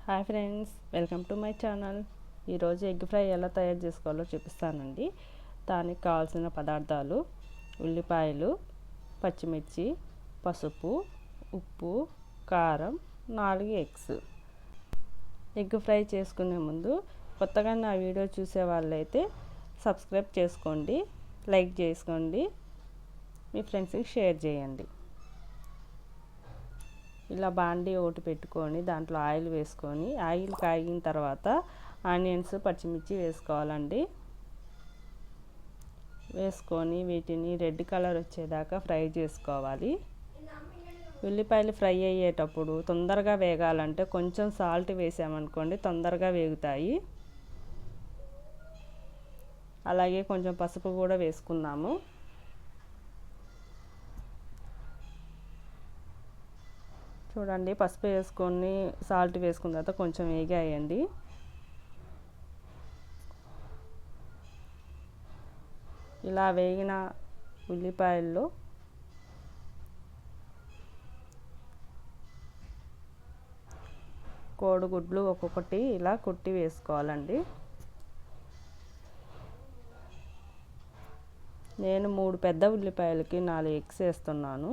Hi friends, welcome to my channel. ఈరోజు egg fry ఎలా తయారు చేసుకోవాలో చూపిస్తానండి. దానికి కావాల్సిన పదార్థాలు: ఉల్లిపాయలు, పచ్చిమిర్చి, పసుపు, ఉప్పు, కారం, 4 ఎగ్స్. ఎగ్ ఫ్రై చేసుకునే ముందు కొత్తగా నా వీడియో చూసే వాళ్ళైతే సబ్స్క్రైబ్ చేసుకోండి, లైక్ చేసుకోండి, మీ ఫ్రెండ్స్కి షేర్ చేయండి. ఇలా బాండీ ఒకటి పెట్టుకొని దాంట్లో ఆయిల్ వేసుకొని, ఆయిల్ కాగిన తర్వాత ఆనియన్స్, పచ్చిమిర్చి వేసుకోవాలండి. వేసుకొని వీటిని రెడ్ కలర్ వచ్చేదాకా ఫ్రై చేసుకోవాలి. ఉల్లిపాయలు ఫ్రై అయ్యేటప్పుడు తొందరగా వేగాలంటే కొంచెం సాల్ట్ వేసామనుకోండి, తొందరగా వేగుతాయి. అలాగే కొంచెం పసుపు కూడా వేసుకున్నాము. చూడండి, పసుపు వేసుకొని సాల్ట్ వేసుకున్న తర్వాత కొంచెం వేగాయండి. ఇలా వేగిన ఉల్లిపాయల్లో కోడిగుడ్లు ఒక్కొక్కటి ఇలా కొట్టి వేసుకోవాలండి. నేను 3 పెద్ద ఉల్లిపాయలకి 4 ఎగ్స్ వేస్తున్నాను.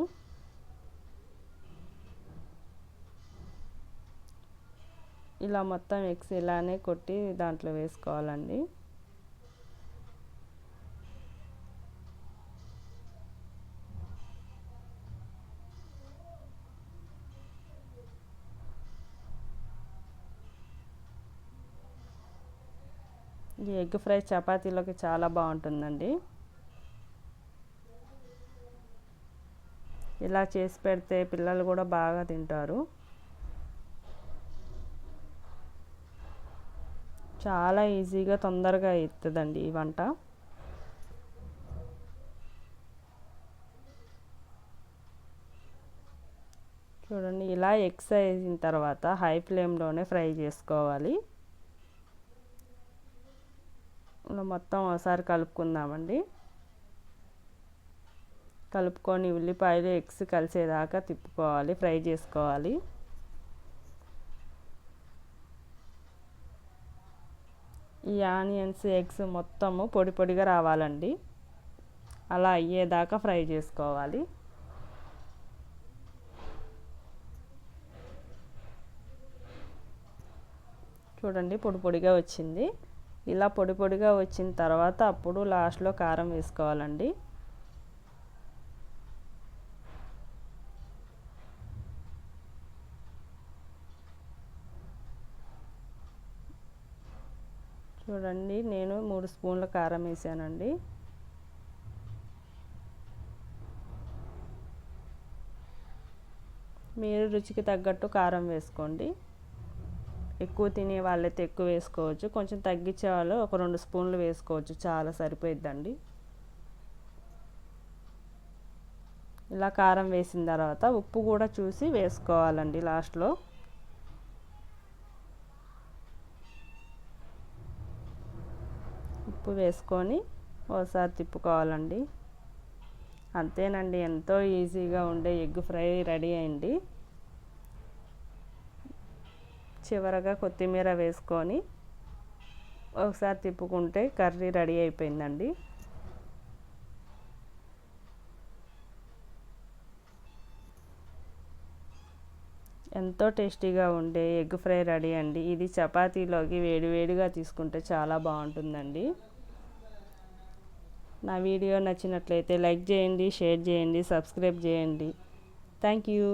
ఇలా మొత్తం ఎగ్స్ ఇలానే కొట్టి దాంట్లో వేసుకోవాలండి. ఈ ఎగ్ ఫ్రై చపాతీలోకి చాలా బాగుంటుందండి. ఇలా చేసి పెడితే పిల్లలు కూడా బాగా తింటారు. చాలా ఈజీగా తొందరగా అవుతుందండి ఈ వంట. చూడండి, ఇలా ఎగ్స్ అయిన తర్వాత హై ఫ్లేమ్లోనే ఫ్రై చేసుకోవాలి. ఇలా మొత్తం ఒకసారి కలుపుకుందామండి. కలుపుకొని ఉల్లిపాయలు ఎగ్స్ కలిసేదాకా తిప్పుకోవాలి, ఫ్రై చేసుకోవాలి. ఈ ఆనియన్స్, ఎగ్స్ మొత్తము పొడి పొడిగా రావాలండి. అలా అయ్యేదాకా ఫ్రై చేసుకోవాలి. చూడండి, పొడి పొడిగా వచ్చింది. ఇలా పొడి పొడిగా వచ్చిన తర్వాత అప్పుడు లాస్ట్లో కారం వేసుకోవాలండి. చూడండి, నేను 3 స్పూన్ల కారం వేసానండి. మీరు రుచికి తగ్గట్టు కారం వేసుకోండి. ఎక్కువ తినే వాళ్ళైతే ఎక్కువ వేసుకోవచ్చు, కొంచెం తగ్గించే వాళ్ళు ఒక 2 స్పూన్లు వేసుకోవచ్చు, చాలా సరిపోయిద్దండి. ఇలా కారం వేసిన తర్వాత ఉప్పు కూడా చూసి వేసుకోవాలండి లాస్ట్లో. ఉప్పు వేసుకొని ఒకసారి తిప్పుకోవాలండి. అంతేనండి, ఎంతో ఈజీగా ఉండే ఎగ్ ఫ్రై రెడీ అయింది. చివరగా కొత్తిమీర వేసుకొని ఒకసారి తిప్పుకుంటే కర్రీ రెడీ అయిపోయిందండి. ఎంతో టేస్టీగా ఉండే ఎగ్ ఫ్రై రెడీ అండి. ఇది చపాతీలోకి వేడివేడిగా తీసుకుంటే చాలా బాగుంటుందండి. నా వీడియో నచ్చినట్లయితే లైక్ చేయండి, షేర్ చేయండి, సబ్స్క్రైబ్ చేయండి. Thank you.